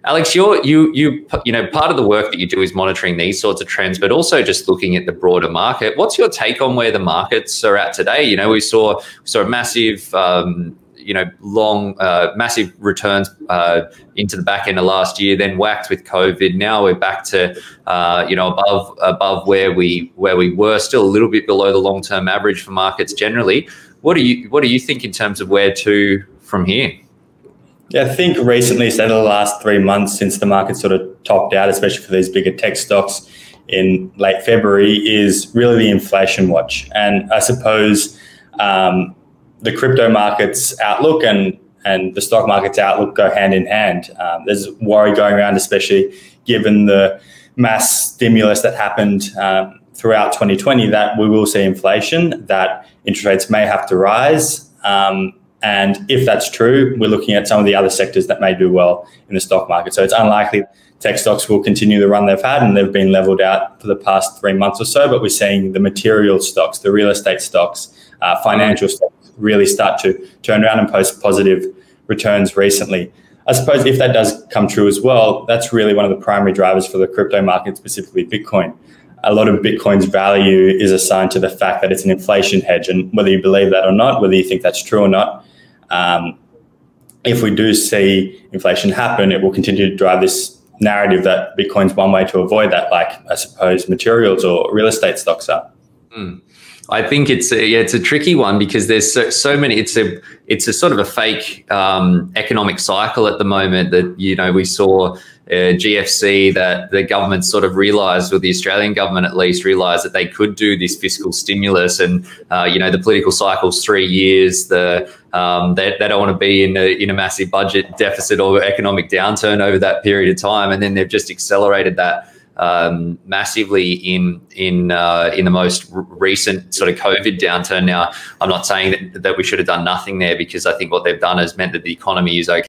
Alex, part of the work that you do is monitoring these sorts of trends, but also just looking at the broader market. What's your take on where the markets are at today? We saw a massive, massive returns into the back end of last year, then whacked with COVID. Now we're back to, above where we were, still a little bit below the long-term average for markets generally. What do you think in terms of where to from here? Yeah, I think recently, say the last 3 months since the market sort of topped out, especially for these bigger tech stocks in late February, is really the inflation watch. And I suppose the crypto market's outlook and the stock market's outlook go hand in hand. There's worry going around, especially given the mass stimulus that happened throughout 2020, that we will see inflation, that interest rates may have to rise. And if that's true, we're looking at some of the other sectors that may do well in the stock market. So it's unlikely tech stocks will continue the run they've had, and they've been leveled out for the past 3 months or so. But we're seeing the material stocks, the real estate stocks, financial stocks really start to turn around and post positive returns recently. I suppose if that does come true as well, that's really one of the primary drivers for the crypto market, specifically Bitcoin. A lot of Bitcoin's value is assigned to the fact that it's an inflation hedge. And whether you believe that or not, whether you think that's true or not, if we do see inflation happen, it will continue to drive this narrative that Bitcoin's one way to avoid that, like I suppose materials or real estate stocks are. I think it's a tricky one because there's so many. It's a sort of a fake economic cycle at the moment that we saw GFC, that the government sort of realised, or the Australian government at least realised, that they could do this fiscal stimulus, and the political cycle's 3 years. They don't want to be in a massive budget deficit or economic downturn over that period of time, and then they've just accelerated that massively in the most recent sort of COVID downturn. Now, I'm not saying that we should have done nothing there, because I think what they've done has meant that the economy is okay.